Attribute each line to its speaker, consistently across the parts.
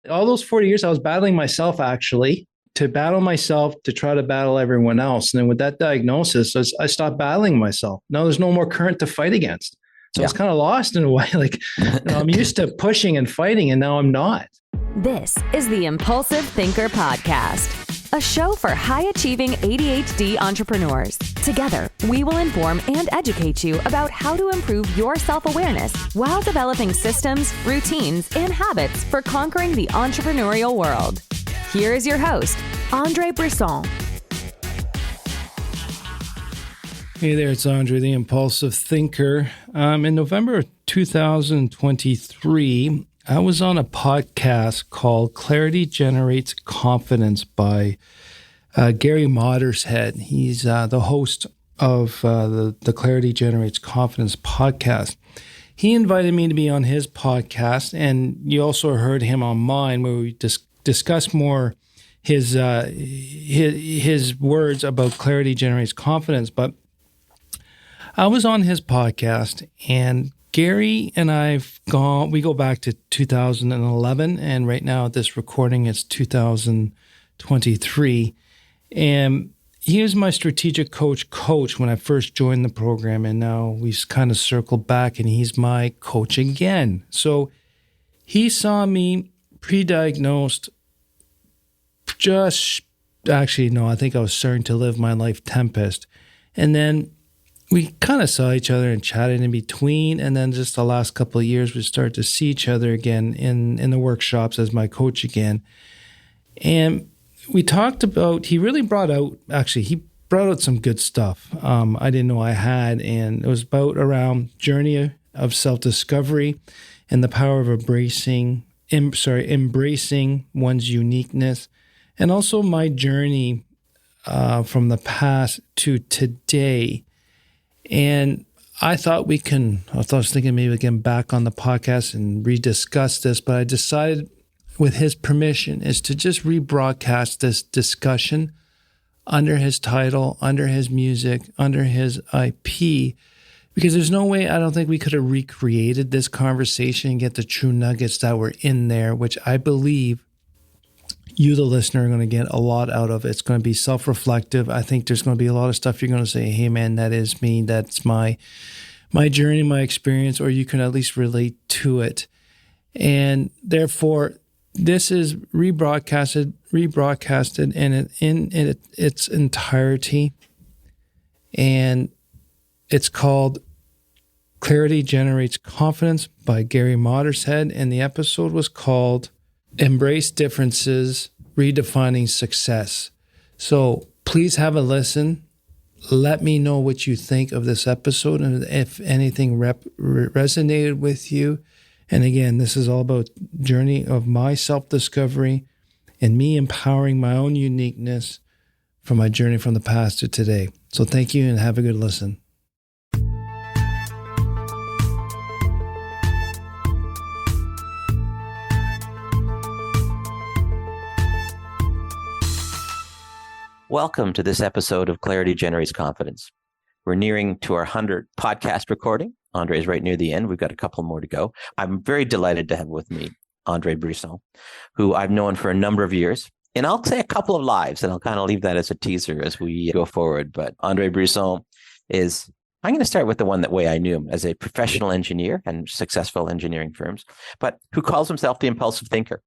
Speaker 1: All those 40 years, I was battling myself actually, to battle myself, to try to battle everyone else. And then with that diagnosis, I stopped battling myself. Now there's no more current to fight against. So
Speaker 2: Yeah.
Speaker 1: it's kind of lost in a way. Like, I'm used to pushing and fighting, and now I'm not.
Speaker 3: This is the Impulsive Thinker Podcast, a show for high-achieving ADHD entrepreneurs. Together, we will inform and educate you about how to improve your self-awareness while developing systems, routines, and habits for conquering the entrepreneurial world. Here is your host, Andre Brisson.
Speaker 1: Hey there, it's Andre, the Impulsive Thinker. In November 2023, I was on a podcast called Clarity Generates Confidence by Gary Mothershead. He's the host of the Clarity Generates Confidence podcast. He invited me to be on his podcast, and you also heard him on mine, where we discuss more his words about clarity generates confidence. But I was on his podcast, and Gary and we go back to 2011, and right now at this recording, it's 2023. And he was my strategic coach when I first joined the program, and now we've kind of circled back, and he's my coach again. So he saw me pre-diagnosed I think I was starting to live my life tempest. And then we kind of saw each other and chatted in between. And then just the last couple of years, we started to see each other again in the workshops as my coach again. And we talked about, he brought out some good stuff I didn't know I had. And it was around journey of self-discovery and the power of embracing one's uniqueness. And also my journey from the past to today. And I was thinking maybe again back on the podcast and rediscuss this, but I decided with his permission is to just rebroadcast this discussion under his title, under his music, under his IP, because there's no way, I don't think we could have recreated this conversation and get the true nuggets that were in there, which I believe you, the listener, are going to get a lot out of. It's going to be self-reflective. I think there's going to be a lot of stuff you're going to say, hey man, that is me. That's my journey, my experience, or you can at least relate to it. And therefore, this is rebroadcasted in its entirety. And it's called Clarity Generates Confidence by Gary Mothershead. And the episode was called Embrace Differences, Redefining Success. So please have a listen. Let me know what you think of this episode and if anything resonated with you. And again, this is all about journey of my self-discovery and me empowering my own uniqueness from my journey from the past to today. So thank you and have a good listen.
Speaker 2: Welcome to this episode of Clarity Generates Confidence. We're nearing to our 100th podcast recording. Andre is right near the end. We've got a couple more to go. I'm very delighted to have with me Andre Brisson, who I've known for a number of years. And I'll say a couple of lives, and I'll kind of leave that as a teaser as we go forward. But Andre Brisson I'm going to start with the way I knew him as a professional engineer and successful engineering firms, but who calls himself the Impulsive Thinker,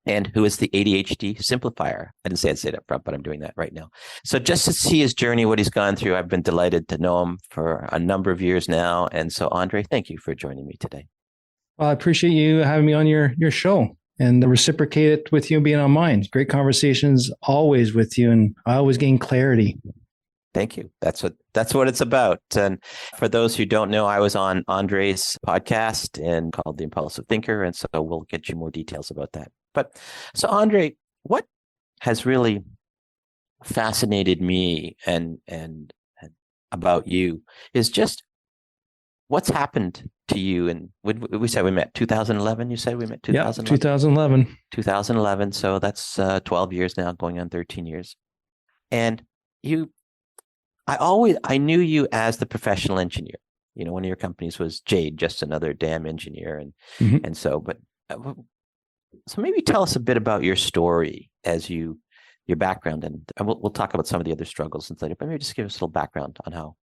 Speaker 2: and who is the ADHD simplifier. I didn't say I'd say it up front, but I'm doing that right now. So just to see his journey, what he's gone through, I've been delighted to know him for a number of years now. And so, Andre, thank you for joining me today.
Speaker 1: Well, I appreciate you having me on your show and reciprocate it with you being on mine. Great conversations always with you, and I always gain clarity.
Speaker 2: Thank you. That's what it's about. And for those who don't know, I was on Andre's podcast and called The Impulsive Thinker. And so we'll get you more details about that. But so Andre, what has really fascinated me and about you is just what's happened to you. And we said we met 2011. You said we met 2011.
Speaker 1: Yeah, 2011.
Speaker 2: 2011. So that's 12 years now, going on 13 years. And I knew you as the professional engineer. You know, one of your companies was Jade, just another damn engineer, and so. But So maybe tell us a bit about your story your background, and we'll talk about some of the other struggles later, but maybe just give us a little background on how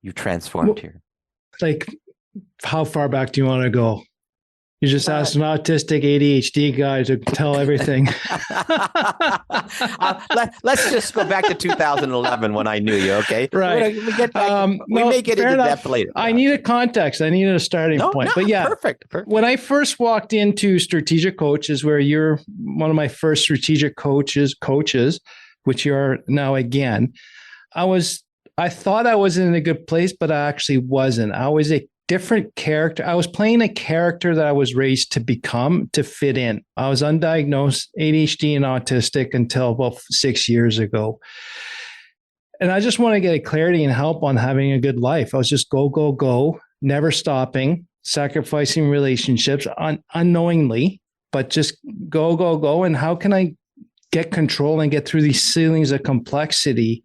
Speaker 2: you transformed here.
Speaker 1: Like, how far back do you want to go? You just asked an autistic ADHD guy to tell everything.
Speaker 2: Let's just go back to 2011 when I knew you. Okay,
Speaker 1: right?
Speaker 2: We may get into depth later.
Speaker 1: I need a context. I need a starting point. But yeah,
Speaker 2: perfect.
Speaker 1: When I first walked into Strategic Coaches, where you're one of my first strategic coaches, which you are now again, I thought I was in a good place, but I actually wasn't. I was a different character. I was playing a character that I was raised to become, to fit in. I was undiagnosed ADHD and autistic until about 6 years ago. And I just want to get a clarity and help on having a good life. I was just go, never stopping, sacrificing relationships unknowingly, but just go. And how can I get control and get through these ceilings of complexity?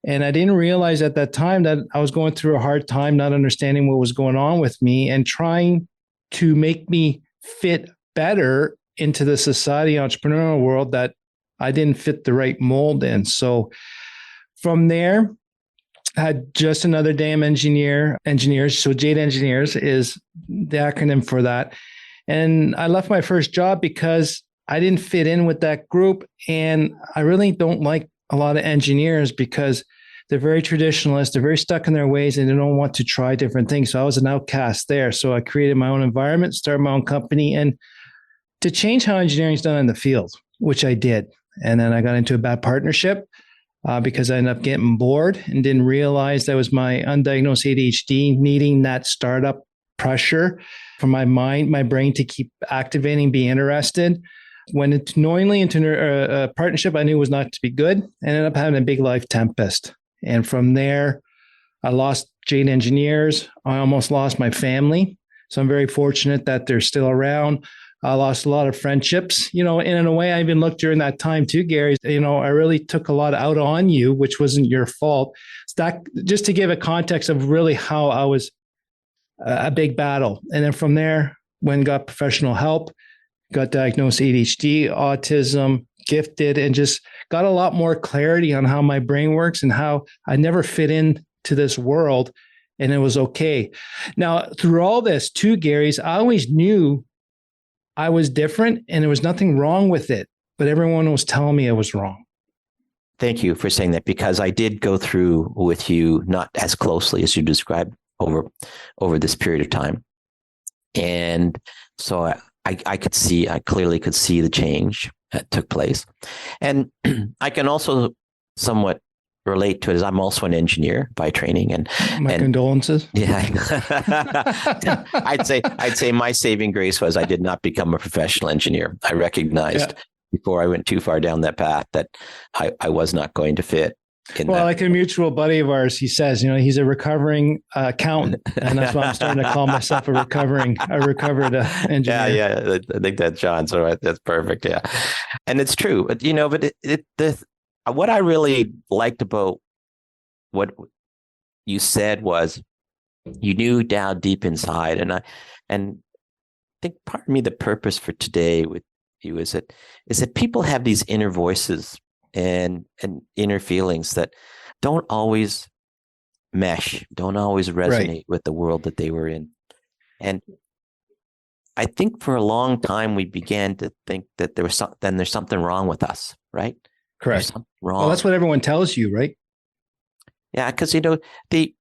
Speaker 1: And I didn't realize at that time that I was going through a hard time, not understanding what was going on with me and trying to make me fit better into the society entrepreneurial world that I didn't fit the right mold in. So from there, I had just another damn engineers. So JADE Engineers is the acronym for that. And I left my first job because I didn't fit in with that group. And I really don't like a lot of engineers because they're very traditionalist. They're very stuck in their ways and they don't want to try different things. So I was an outcast there. So I created my own environment, started my own company, and to change how engineering is done in the field, which I did. And then I got into a bad partnership because I ended up getting bored and didn't realize that was my undiagnosed ADHD needing that startup pressure from my mind, my brain to keep activating, be interested. Went knowingly into a partnership I knew was not to be good. I ended up having a big life tempest. And from there, I lost JADE Engineers. I almost lost my family. So I'm very fortunate that they're still around. I lost a lot of friendships, and in a way, I even looked during that time too, Gary, I really took a lot out on you, which wasn't your fault. So that, just to give a context of really how I was a big battle. And then from there, when got professional help, got diagnosed ADHD, autism, gifted, and just got a lot more clarity on how my brain works and how I never fit into this world. And it was okay. Now, through all this too, Gary's, I always knew I was different and there was nothing wrong with it, but everyone was telling me I was wrong.
Speaker 2: Thank you for saying that, because I did go through with you, not as closely as you described over this period of time. And so I clearly could see the change that took place. And I can also somewhat relate to it, as I'm also an engineer by training. And
Speaker 1: my condolences.
Speaker 2: Yeah. I'd say my saving grace was I did not become a professional engineer. I recognized before I went too far down that path that I was not going to fit.
Speaker 1: Like a mutual buddy of ours, he says, he's a recovering accountant, and that's why I'm starting to call myself a recovered engineer.
Speaker 2: Yeah. I think that's John. So that's perfect. Yeah, and it's true. But what I really liked about what you said was you knew down deep inside, and I think part of me, the purpose for today with you is that people have these inner voices and inner feelings that don't always mesh, don't always resonate with the world that they were in. And I think for a long time we began to think that there's something wrong with us, right?
Speaker 1: Correct. Wrong. Well, that's what everyone tells you, right?
Speaker 2: Yeah, because the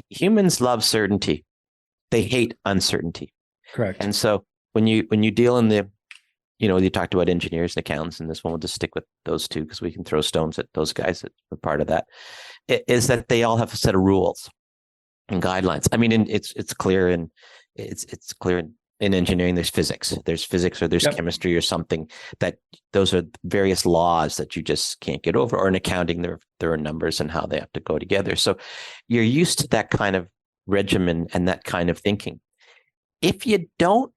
Speaker 2: humans love certainty. They hate uncertainty.
Speaker 1: Correct.
Speaker 2: And so when you deal in the you talked about engineers and accountants, and this one will just stick with those two because we can throw stones at those guys that are part of that, is that they all have a set of rules and guidelines. I mean, it's clear it's clear in engineering. There's physics or there's chemistry or something, that those are various laws that you just can't get over. Or in accounting, there are numbers and how they have to go together. So you're used to that kind of regimen and that kind of thinking. If you don't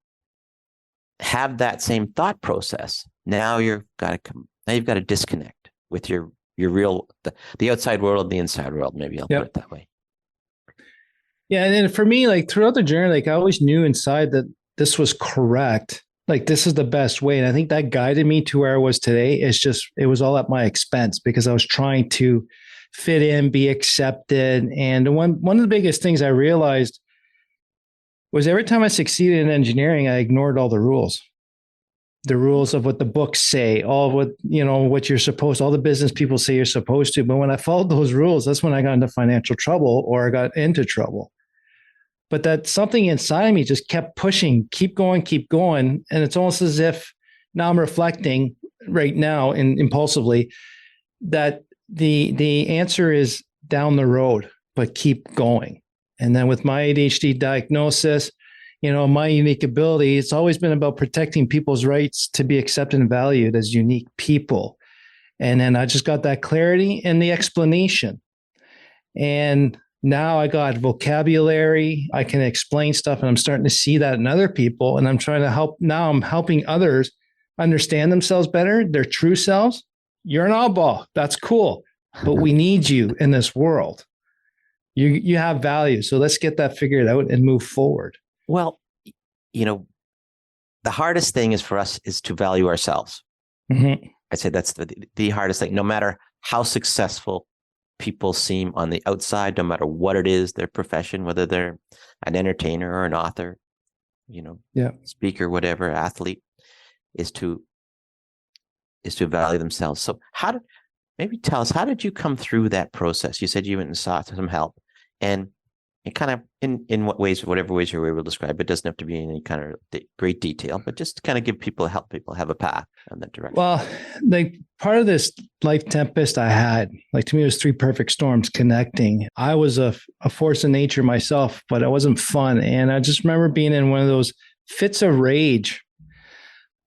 Speaker 2: have that same thought process, now you've got to disconnect with your real the outside world and the inside world. Maybe I'll put it that way.
Speaker 1: Yeah, and then for me, like throughout the journey, like I always knew inside that this was correct. Like, this is the best way. And I think that guided me to where I was today. It was all at my expense because I was trying to fit in, be accepted. And one of the biggest things I realized was every time I succeeded in engineering, I ignored all the rules of what the books say, all of what you're supposed, all the business people say you're supposed to. But when I followed those rules, that's when I got into financial trouble or I got into trouble. But that something inside me just kept pushing, keep going. And it's almost as if now I'm reflecting right now and impulsively that the answer is down the road, but keep going. And then with my ADHD diagnosis, my unique ability, it's always been about protecting people's rights to be accepted and valued as unique people. And then I just got that clarity and the explanation. And now I got vocabulary. I can explain stuff, and I'm starting to see that in other people. And I'm trying to help. Now I'm helping others understand themselves better, their true selves. You're an oddball. That's cool. But we need you in this world. You have value. So let's get that figured out and move forward.
Speaker 2: Well, the hardest thing is for us is to value ourselves.
Speaker 1: Mm-hmm.
Speaker 2: I'd say that's the hardest thing. No matter how successful people seem on the outside, no matter what it is, their profession, whether they're an entertainer or an author, speaker, whatever, athlete, is to value themselves. So maybe tell us, how did you come through that process? You said you went and sought some help, and kind of in what ways, whatever ways you're able to describe, it doesn't have to be in any kind of great detail, but just to kind of help people have a path in that direction.
Speaker 1: Well, like part of this life tempest I had, like to me, it was three perfect storms connecting. I was a force of nature myself, but it wasn't fun. And I just remember being in one of those fits of rage,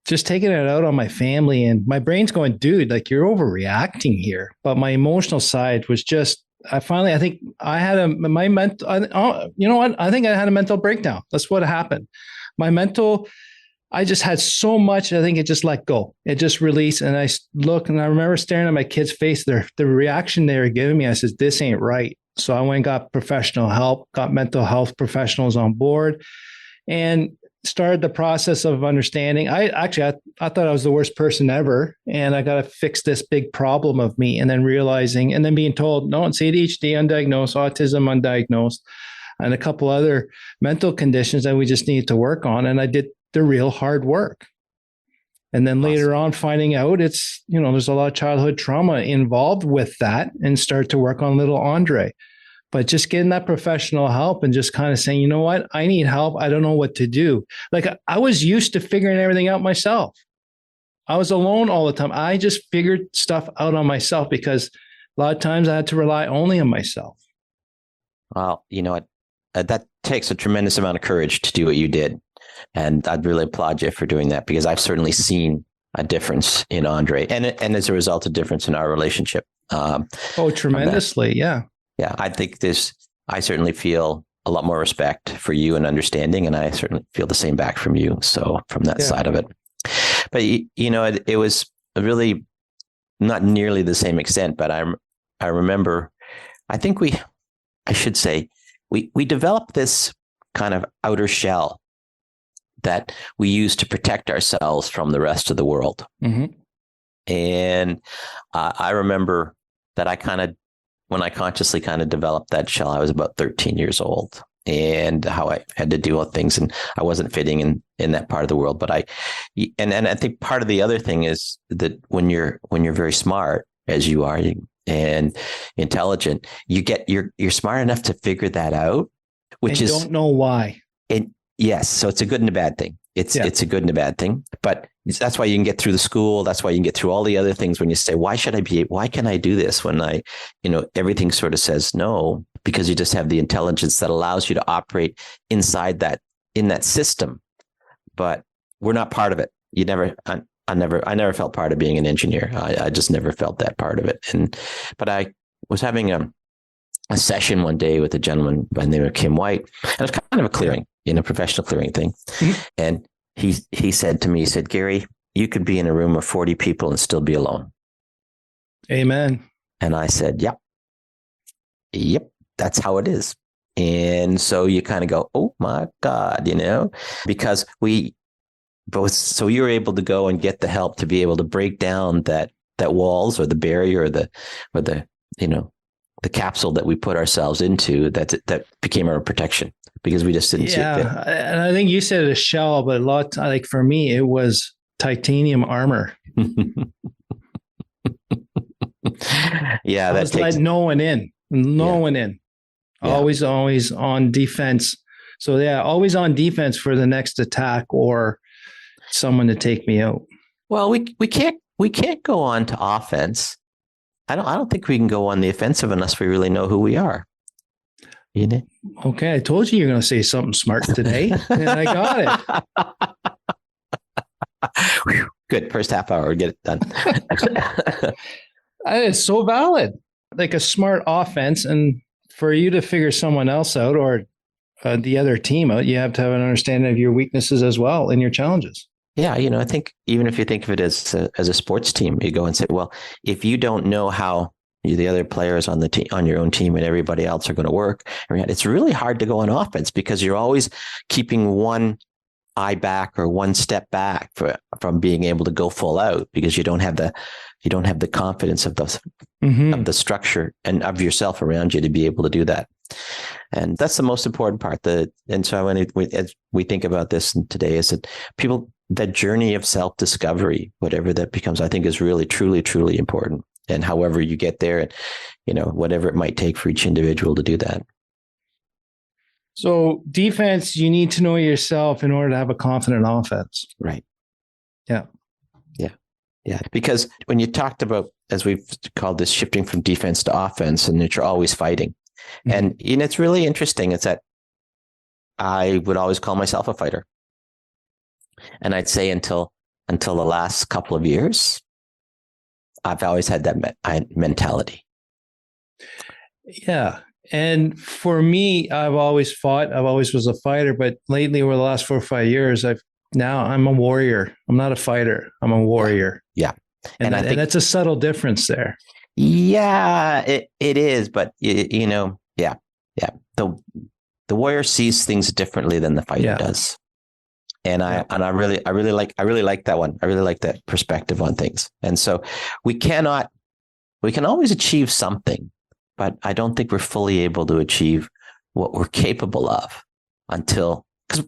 Speaker 1: just taking it out on my family, and my brain's going, dude, like you're overreacting here. But my emotional side was just, I think I had I think I had a mental breakdown. That's what happened. I just had so much. I think it just let go. It just released. And I look, and I remember staring at my kid's face, the reaction they were giving me. I said, this ain't right. So I went and got professional help, got mental health professionals on board, and started the process of understanding. I thought I was the worst person ever, and I got to fix this big problem of me. And then realizing, and then being told, no, it's ADHD undiagnosed, autism undiagnosed, and a couple other mental conditions that we just needed to work on. And I did the real hard work. And then later on, finding out it's, there's a lot of childhood trauma involved with that, and start to work on little Andre. But just getting that professional help and just kind of saying, you know what, I need help. I don't know what to do. Like I was used to figuring everything out myself. I was alone all the time. I just figured stuff out on myself because a lot of times I had to rely only on myself.
Speaker 2: Well, that takes a tremendous amount of courage to do what you did. And I'd really applaud you for doing that, because I've certainly seen a difference in Andre, and as a result, a difference in our relationship.
Speaker 1: Tremendously. Yeah.
Speaker 2: Yeah, I think I certainly feel a lot more respect for you and understanding, and I certainly feel the same back from you. So from that side of it, but it was really not nearly the same extent, but I remember, I think we developed this kind of outer shell that we use to protect ourselves from the rest of the world.
Speaker 1: Mm-hmm.
Speaker 2: And I remember that when I consciously kind of developed that shell, I was about 13 years old, and how I had to deal with things, and I wasn't fitting in that part of the world. But I think part of the other thing is that when you're very smart, as you are, and intelligent, you're smart enough to figure that out, which is
Speaker 1: don't know why.
Speaker 2: Yes. So it's a good and a bad thing. It's a good and a bad thing, but that's why you can get through the school. That's why you can get through all the other things when you say, why can I do this when everything sort of says no, because you just have the intelligence that allows you to operate in that system, but we're not part of it. I never felt part of being an engineer. I just never felt that part of it. But I was having a session one day with a gentleman by the name of Kim White, and it was kind of a clearing, professional clearing thing. Mm-hmm. And he said to me, Gary, you could be in a room of 40 people and still be alone.
Speaker 1: Amen.
Speaker 2: And I said, yep, that's how it is. And so you kind of go, oh my God, because we both, so you're able to go and get the help to be able to break down that walls or the barrier or the the capsule that we put ourselves into that became our protection because we just didn't see it.
Speaker 1: Yeah. And I think you said a shell, but like for me, it was titanium armor.
Speaker 2: Yeah.
Speaker 1: I was letting no one in. Always on defense. So yeah, always on defense for the next attack or someone to take me out.
Speaker 2: Well, we can't go on to offense. I don't think we can go on the offensive unless we really know who we are.
Speaker 1: Okay, I told you you're going to say something smart today, and I got
Speaker 2: it. Good. First half hour, get it done.
Speaker 1: It's so valid. Like a smart offense, and for you to figure someone else out or the other team out, you have to have an understanding of your weaknesses as well and your challenges.
Speaker 2: Yeah, I think even if you think of it as a sports team, you go and say, well, if you don't know how the other players on the team, on your own team, and everybody else are going to work, it's really hard to go on offense because you're always keeping one eye back or one step back from being able to go full out because you don't have the confidence of of the structure and of yourself around you to be able to do that. And that's the most important part. And so as we think about this today, is that that journey of self-discovery, whatever that becomes, I think is really, truly, truly important. And however you get there, and whatever it might take for each individual to do that.
Speaker 1: So defense, you need to know yourself in order to have a confident offense.
Speaker 2: Right.
Speaker 1: Yeah.
Speaker 2: Yeah. Because when you talked about, as we've called this, shifting from defense to offense, and that you're always fighting. Mm-hmm. And it's really interesting. It's that I would always call myself a fighter. And I'd say until the last couple of years, I've always had that mentality.
Speaker 1: Yeah. And for me, I've always fought. I've always was a fighter. But lately, over the last 4 or 5 years, I'm a warrior. I'm not a fighter. I'm a warrior.
Speaker 2: Yeah.
Speaker 1: And I think that's a subtle difference there.
Speaker 2: Yeah, it is. But, yeah. The warrior sees things differently than the fighter does. And I really like that one. I really like that perspective on things. And so we can always achieve something, but I don't think we're fully able to achieve what we're capable of because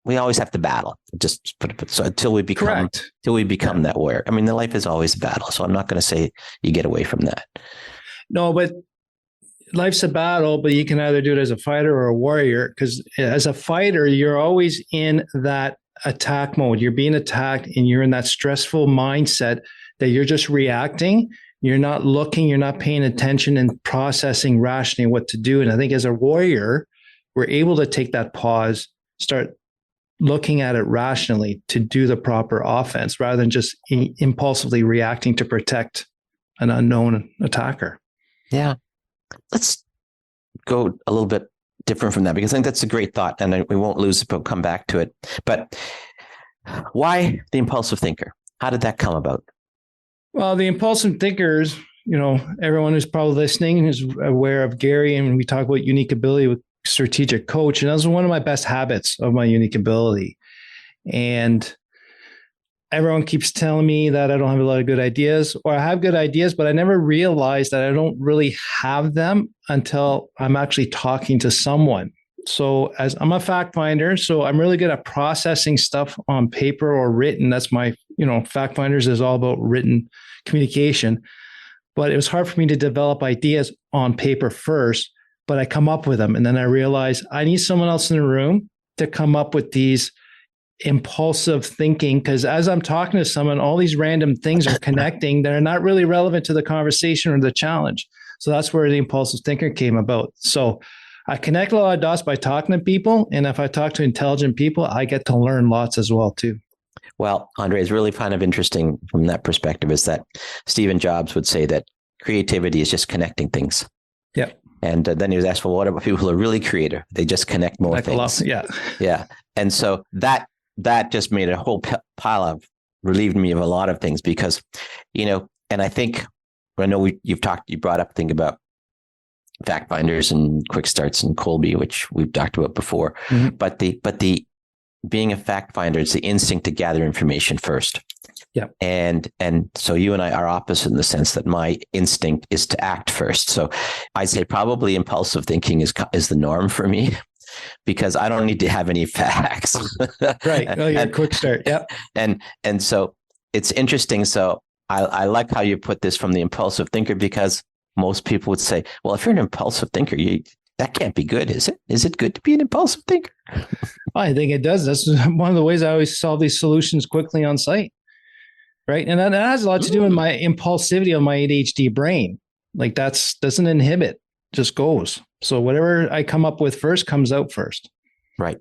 Speaker 2: we always have to battle. Just put it so until we become that warrior. I mean, the life is always a battle. So I'm not going to say you get away from that.
Speaker 1: No, but life's a battle, but you can either do it as a fighter or a warrior, because as a fighter, you're always in that attack mode. You're being attacked and you're in that stressful mindset that you're just reacting. You're not looking, you're not paying attention and processing rationally what to do. And I think as a warrior, we're able to take that pause, start looking at it rationally to do the proper offense rather than just impulsively reacting to protect an unknown attacker.
Speaker 2: Yeah. Let's go a little bit different from that, because I think that's a great thought and we won't lose it, but we'll come back to it. But why the impulsive thinker? How did that come about?
Speaker 1: Well, the impulsive thinkers, everyone who's probably listening is aware of Gary, and we talk about unique ability with strategic coach. And that was one of my best habits of my unique ability. And everyone keeps telling me that I don't have a lot of good ideas, or I have good ideas, but I never realized that I don't really have them until I'm actually talking to someone. So as I'm a fact finder, so I'm really good at processing stuff on paper or written. That's my, fact finders is all about written communication. But it was hard for me to develop ideas on paper first, but I come up with them. And then I realize I need someone else in the room to come up with these impulsive thinking, because as I'm talking to someone, all these random things are connecting that are not really relevant to the conversation or the challenge. So that's where the impulsive thinker came about. So I connect a lot of dots by talking to people. And if I talk to intelligent people, I get to learn lots as well, too.
Speaker 2: Well, Andre, it's really kind of interesting from that perspective is that Stephen Jobs would say that creativity is just connecting things.
Speaker 1: Yeah.
Speaker 2: And then he was asked, well, what about people who are really creative? They just connect more things. Yeah. And so that just made a whole pile of, relieved me of a lot of things because, and I think, you brought up, think about fact finders and quick starts and Colby, which we've talked about before. But the being a fact finder, it's the instinct to gather information first.
Speaker 1: Yeah.
Speaker 2: And so you and I are opposite in the sense that my instinct is to act first. So I'd say probably impulsive thinking is the norm for me, because I don't need to have any facts.
Speaker 1: Right. Oh, you're a quick start. Yep.
Speaker 2: And so it's interesting. So I like how you put this from the impulsive thinker, because most people would say, well, if you're an impulsive thinker, that can't be good, is it? Is it good to be an impulsive thinker?
Speaker 1: I think it does. That's one of the ways I always solve these solutions quickly on site. Right. And that has a lot to do with my impulsivity of my ADHD brain. Like doesn't inhibit, just goes. So whatever I come up with first comes out first.
Speaker 2: Right.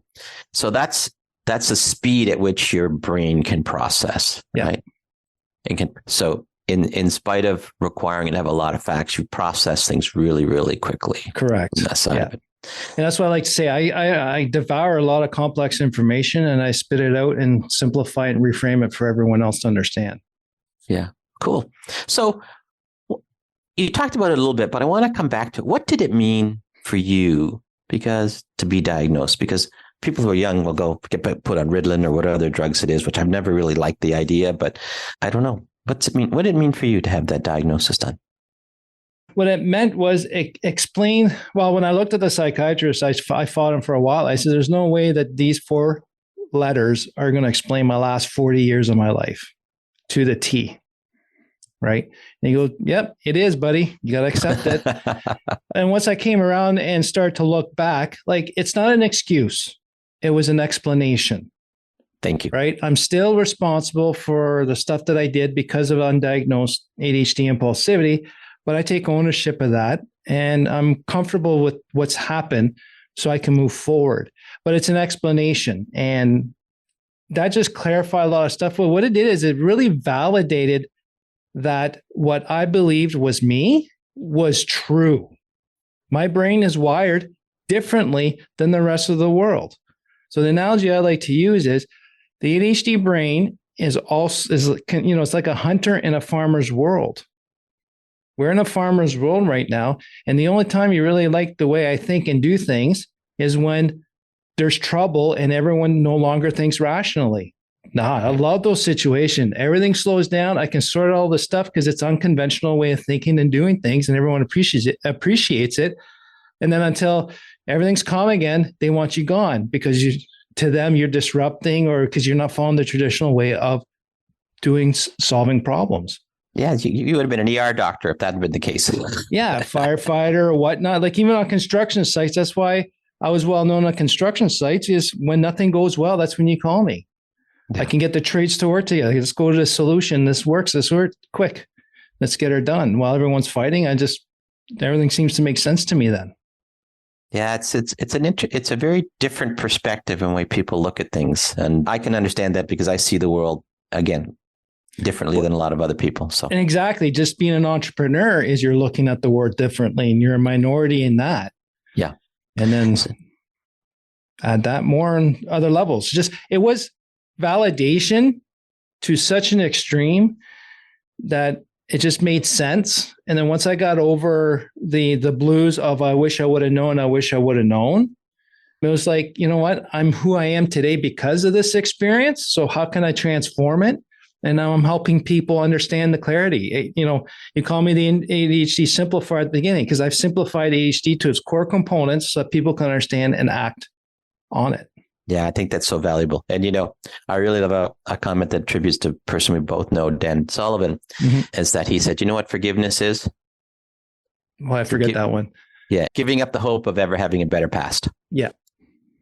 Speaker 2: So that's the speed at which your brain can process.
Speaker 1: Yeah.
Speaker 2: Right. So in spite of requiring it to have a lot of facts, you process things really, really quickly.
Speaker 1: Correct.
Speaker 2: That side of it.
Speaker 1: And that's what I like to say. I devour a lot of complex information and I spit it out and simplify it and reframe it for everyone else to understand.
Speaker 2: Yeah, cool. So you talked about it a little bit, but I want to come back to what did it mean for you to be diagnosed? Because people who are young will go get put on Ritalin or what other drugs it is, which I've never really liked the idea, but I don't know. What's it mean? What did it mean for you to have that diagnosis done?
Speaker 1: What it meant was explain. Well, when I looked at the psychiatrist, I fought him for a while. I said, there's no way that these 4 letters are going to explain my last 40 years of my life to the T. Right. And he goes, yep, it is, buddy. You got to accept it. And once I came around and started to look back, like, it's not an excuse. It was an explanation.
Speaker 2: Thank you.
Speaker 1: Right. I'm still responsible for the stuff that I did because of undiagnosed ADHD impulsivity. But I take ownership of that and I'm comfortable with what's happened so I can move forward. But it's an explanation. And that just clarified a lot of stuff. Well, what it did is it really validated that what I believed was me was true. My brain is wired differently than the rest of the world. So the analogy I like to use is the ADHD brain is it's like a hunter in a farmer's world. We're in a farmer's world right now. And the only time you really like the way I think and do things is when there's trouble and everyone no longer thinks rationally. I love those situations. Everything slows down. I can sort all this stuff because it's unconventional way of thinking and doing things, and everyone appreciates it. And then until everything's calm again, they want you gone because to them you're disrupting, or because you're not following the traditional way of solving problems.
Speaker 2: Yeah, you would have been an ER doctor if that had been the case.
Speaker 1: Yeah, firefighter or whatnot. Like even on construction sites, that's why I was well known on construction sites, is when nothing goes well, that's when you call me. Yeah. I can get the trades to work together. Let's go to the solution. This works, quick. Let's get her done. While everyone's fighting, everything seems to make sense to me then.
Speaker 2: Yeah, it's a very different perspective in the way people look at things. And I can understand that because I see the world, again, differently than a lot of other people. So, and
Speaker 1: exactly, just being an entrepreneur is you're looking at the world differently, and you're a minority in that.
Speaker 2: Yeah,
Speaker 1: and then add that more on other levels. It was validation to such an extreme that it just made sense. And then once I got over the blues of I wish I would have known, it was like, you know what? I'm who I am today because of this experience. So how can I transform it? And now I'm helping people understand the clarity. You call me the ADHD simplifier at the beginning because I've simplified ADHD to its core components so that people can understand and act on it.
Speaker 2: Yeah, I think that's so valuable. And, I really love a comment that attributes to a person we both know, Dan Sullivan, is that he said, you know what forgiveness is?
Speaker 1: Well, I forget that one.
Speaker 2: Yeah. Giving up the hope of ever having a better past.
Speaker 1: Yeah.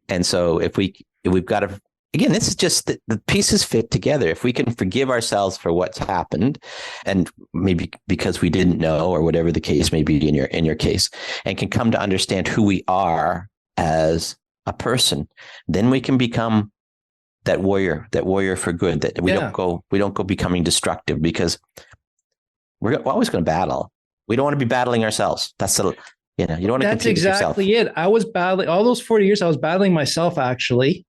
Speaker 2: And so if we've got to, again, this is just the pieces fit together. If we can forgive ourselves for what's happened, and maybe because we didn't know, or whatever the case may be in your case, and can come to understand who we are as a person, then we can become that warrior for good, that we don't go becoming destructive, because we're always going to battle. We don't want to be battling ourselves. You don't want to compete with yourself. That's exactly
Speaker 1: it. I was battling all those 40 years. I was battling myself, actually,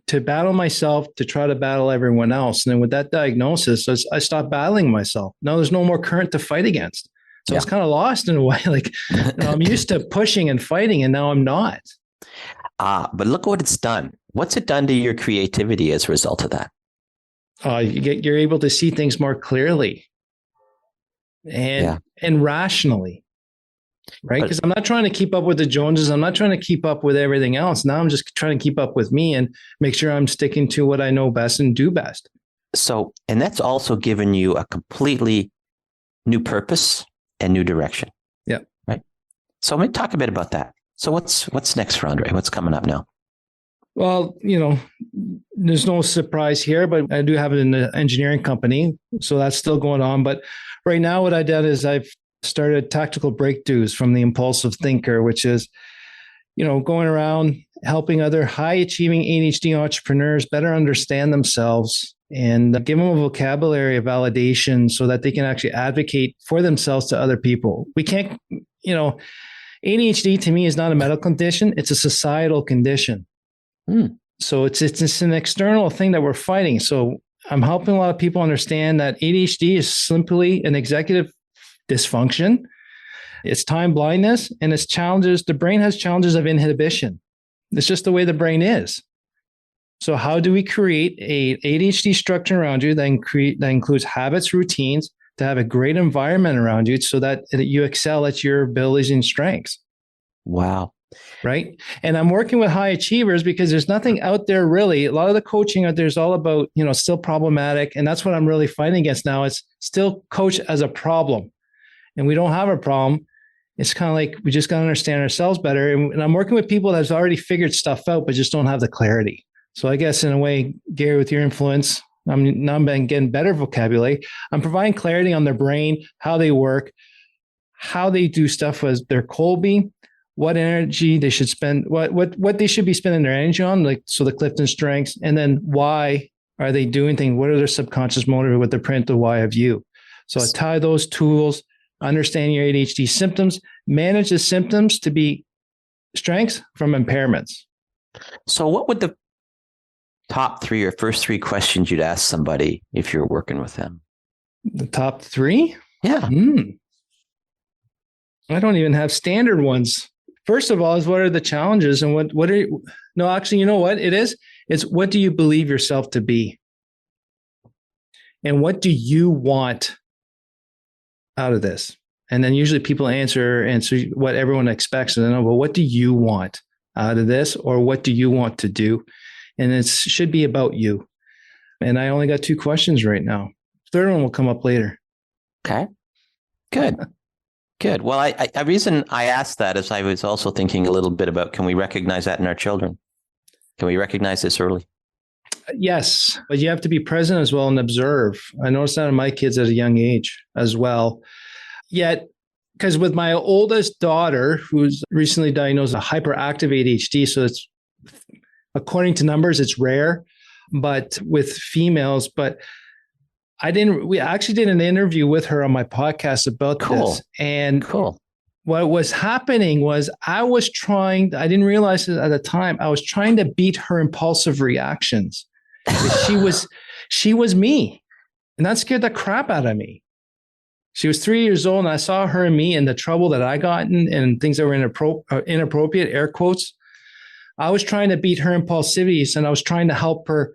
Speaker 1: to battle myself, to try to battle everyone else. And then with that diagnosis, I stopped battling myself. Now there's no more current to fight against. So it's kind of lost in a way. Like, I'm used to pushing and fighting, and now I'm not.
Speaker 2: But look what it's done. What's it done to your creativity as a result of that?
Speaker 1: You're able to see things more clearly and rationally, right? Because I'm not trying to keep up with the Joneses. I'm not trying to keep up with everything else. Now I'm just trying to keep up with me and make sure I'm sticking to what I know best and do best.
Speaker 2: So, and that's also given you a completely new purpose and new direction.
Speaker 1: Yeah.
Speaker 2: Right. So let me talk a bit about that. So what's next for Andre? What's coming up now?
Speaker 1: Well, there's no surprise here, but I do have an engineering company. So that's still going on. But right now, what I've done is I've started Tactical Breakthroughs from the Impulsive Thinker, which is, going around helping other high achieving ADHD entrepreneurs better understand themselves and give them a vocabulary of validation so that they can actually advocate for themselves to other people. We can't, ADHD to me is not a medical condition. It's a societal condition. So it's an external thing that we're fighting. So I'm helping a lot of people understand that ADHD is simply an executive dysfunction. It's time blindness and it's challenges. The brain has challenges of inhibition. It's just the way the brain is. So how do we create a ADHD structure around you that includes habits, routines, to have a great environment around you so that you excel at your abilities and strengths?
Speaker 2: Wow.
Speaker 1: Right. And I'm working with high achievers because there's nothing out there really. A lot of the coaching out there is all about, still problematic. And that's what I'm really fighting against now. It's still coach as a problem. And we don't have a problem. It's kind of like we just got to understand ourselves better. And I'm working with people that have already figured stuff out, but just don't have the clarity. So I guess in a way, Gary, with your influence, I'm getting better vocabulary. I'm providing clarity on their brain, how they work, how they do stuff as their Colby, what energy they should spend, what they should be spending their energy on, like so the Clifton strengths, and then why are they doing things? What are their subconscious motive with the print, the why of you? So I tie those tools, understand your ADHD symptoms, manage the symptoms to be strengths from impairments.
Speaker 2: So what would the top three or first three questions you'd ask somebody if you're working with them?
Speaker 1: The top three?
Speaker 2: Yeah.
Speaker 1: I don't even have standard ones. First of all, is what are the challenges and what are you, no, actually, you know what it is? It's what do you believe yourself to be? And what do you want out of this? And then usually people answer what everyone expects. And then, well, what do you want out of this? Or what do you want to do? And it should be about you. And I only got 2 questions right now. Third one will come up later.
Speaker 2: Okay, good. Good. Well, the reason I asked that is I was also thinking a little bit about, can we recognize that in our children? Can we recognize this early?
Speaker 1: Yes, but you have to be present as well and observe. I noticed that in my kids at a young age as well. Yet, because with my oldest daughter, who's recently diagnosed with hyperactive ADHD, so it's, according to numbers, it's rare, but with females, but we actually did an interview with her on my podcast about this. And what was happening was I didn't realize it at the time. I was trying to beat her impulsive reactions. She was me. And that scared the crap out of me. She was 3 years old and I saw her and me and the trouble that I got in and things that were inappropriate, air quotes. I was trying to beat her impulsivities and I was trying to help her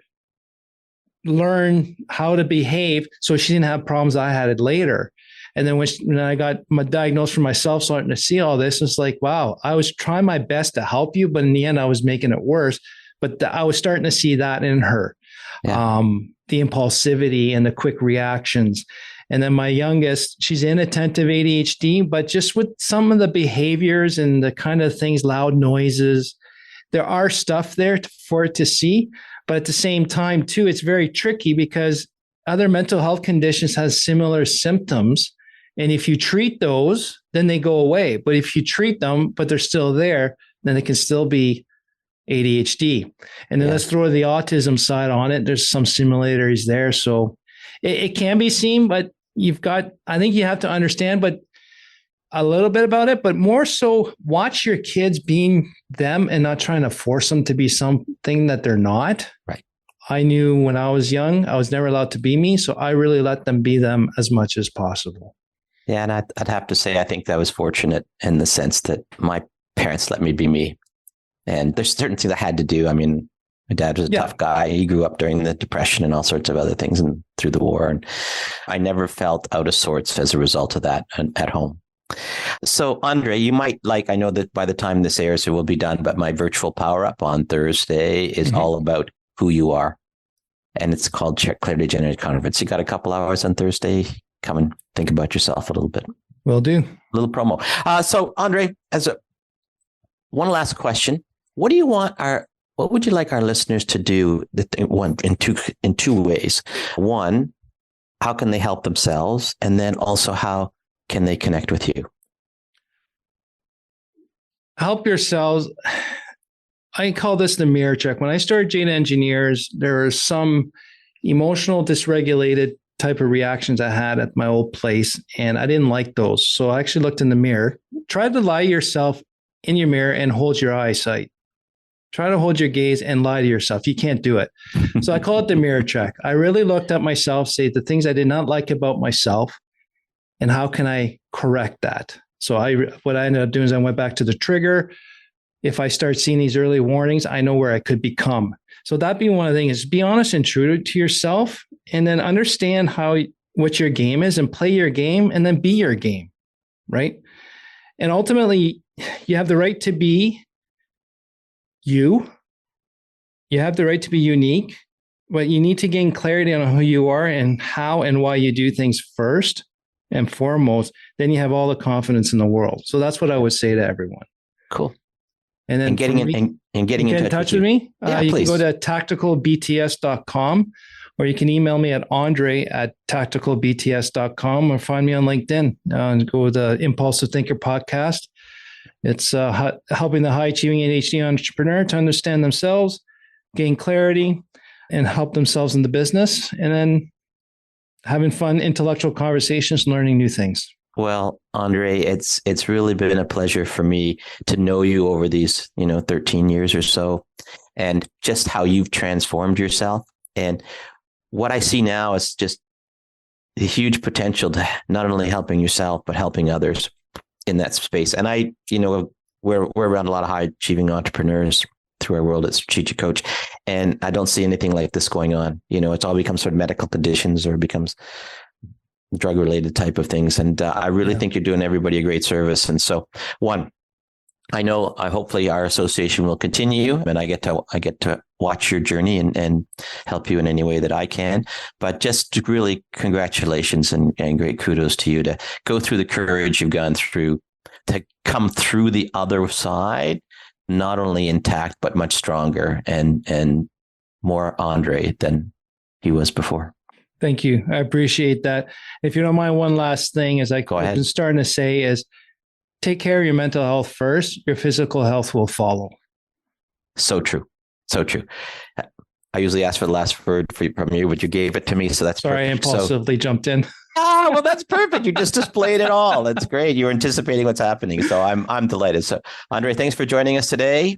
Speaker 1: learn how to behave so she didn't have problems I had later. And then when I got diagnosed for myself, starting to see all this, it's like, wow, I was trying my best to help you, but in the end, I was making it worse. But I was starting to see that in her, the impulsivity and the quick reactions. And then my youngest, she's inattentive ADHD, but just with some of the behaviors and the kind of things, loud noises, there are stuff there for it to see. But at the same time, too, it's very tricky because other mental health conditions has similar symptoms. And if you treat those, then they go away. But if you treat them, but they're still there, then it can still be ADHD. And then let's throw the autism side on it. There's some similarities there. So it can be seen, but I think you have to understand, but a little bit about it, but more so watch your kids being them and not trying to force them to be something that they're not.
Speaker 2: Right.
Speaker 1: I knew when I was young, I was never allowed to be me. So I really let them be them as much as possible.
Speaker 2: Yeah, and I'd have to say, I think that was fortunate in the sense that my parents let me be me. And there's certain things I had to do. I mean, my dad was a tough guy. He grew up during the Depression and all sorts of other things and through the war. And I never felt out of sorts as a result of that at home. So, Andre, you might I know that by the time this airs, it will be done, but my virtual power up on Thursday is all about who you are. And it's called Clarity Generate Conference. You got a couple hours on Thursday. Come and think about yourself a little bit.
Speaker 1: Will do.
Speaker 2: A little promo. So, Andre, one last question. What would you like our listeners to do in two ways? One, how can they help themselves? And then also, how can they connect with you?
Speaker 1: Help yourselves. I call this the mirror check. When I started Jane Engineers, there were some emotional dysregulated type of reactions I had at my old place, and I didn't like those. So I actually looked in the mirror, tried to lie to yourself in your mirror and hold your eyesight. Try to hold your gaze and lie to yourself. You can't do it. So I call it the mirror check. I really looked at myself, say the things I did not like about myself, and how can I correct that? So what I ended up doing is I went back to the trigger. If I start seeing these early warnings, I know where I could become. So that being one of the things is be honest and true to yourself, and then understand what your game is and play your game and then be your game, right? And ultimately, you have the right to be you. You have the right to be unique, but you need to gain clarity on who you are and how and why you do things first and foremost. Then you have all the confidence in the world. So that's what I would say to everyone.
Speaker 2: Cool.
Speaker 1: And then
Speaker 2: getting in touch with
Speaker 1: me, you
Speaker 2: please.
Speaker 1: can go to tacticalbts.com, or you can email me at andre@tacticalbts.com, or find me on LinkedIn and go to the Impulsive Thinker podcast. It's helping the high-achieving ADHD entrepreneur to understand themselves, gain clarity, and help themselves in the business, and then having fun, intellectual conversations, learning new things.
Speaker 2: Well, Andre, it's really been a pleasure for me to know you over these 13 years or so, and just how you've transformed yourself. And what I see now is just the huge potential to not only helping yourself, but helping others in that space. And we're around a lot of high achieving entrepreneurs through our world at Strategic Coach, and I don't see anything like this going on. It's all becomes sort of medical conditions or becomes drug related type of things. And I really think you're doing everybody a great service. And so hopefully our association will continue, and I get to watch your journey and help you in any way that I can. But just really congratulations and great kudos to you to go through the courage you've gone through to come through the other side, not only intact, but much stronger and more Andre than he was before.
Speaker 1: Thank you. I appreciate that. If you don't mind, one last thing, as I've been starting to say, is take care of your mental health first. Your physical health will follow. So true. So true. I usually ask for the last word from you, but you gave it to me. So that's sorry,
Speaker 2: perfect.
Speaker 1: I impulsively jumped in.
Speaker 2: Well, that's perfect. You just displayed it all. That's great. You were anticipating what's happening. So I'm delighted. So Andre, thanks for joining us today.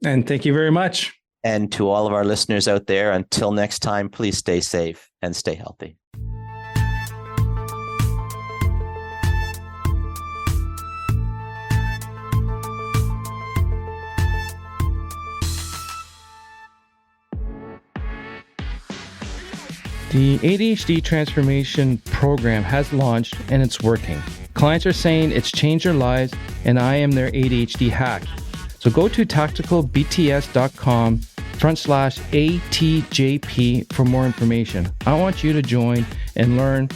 Speaker 1: And thank you very much.
Speaker 2: And to all of our listeners out there, until next time, please stay safe and stay healthy.
Speaker 1: The ADHD transformation program has launched and it's working. Clients are saying it's changed their lives, and I am their ADHD hack. So go to tacticalbts.com/ATJP for more information. I want you to join and learn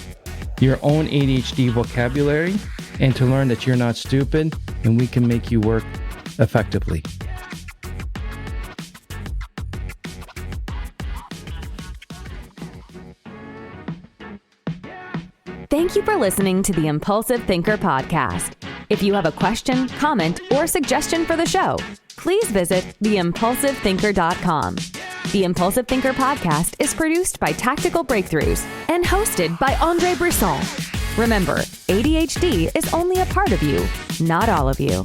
Speaker 1: your own ADHD vocabulary and to learn that you're not stupid and we can make you work effectively.
Speaker 3: Thank you for listening to the Impulsive Thinker podcast. If you have a question, comment, or suggestion for the show, please visit theimpulsivethinker.com. The Impulsive Thinker podcast is produced by Tactical Breakthroughs and hosted by Andre Brisson. Remember, ADHD is only a part of you, not all of you.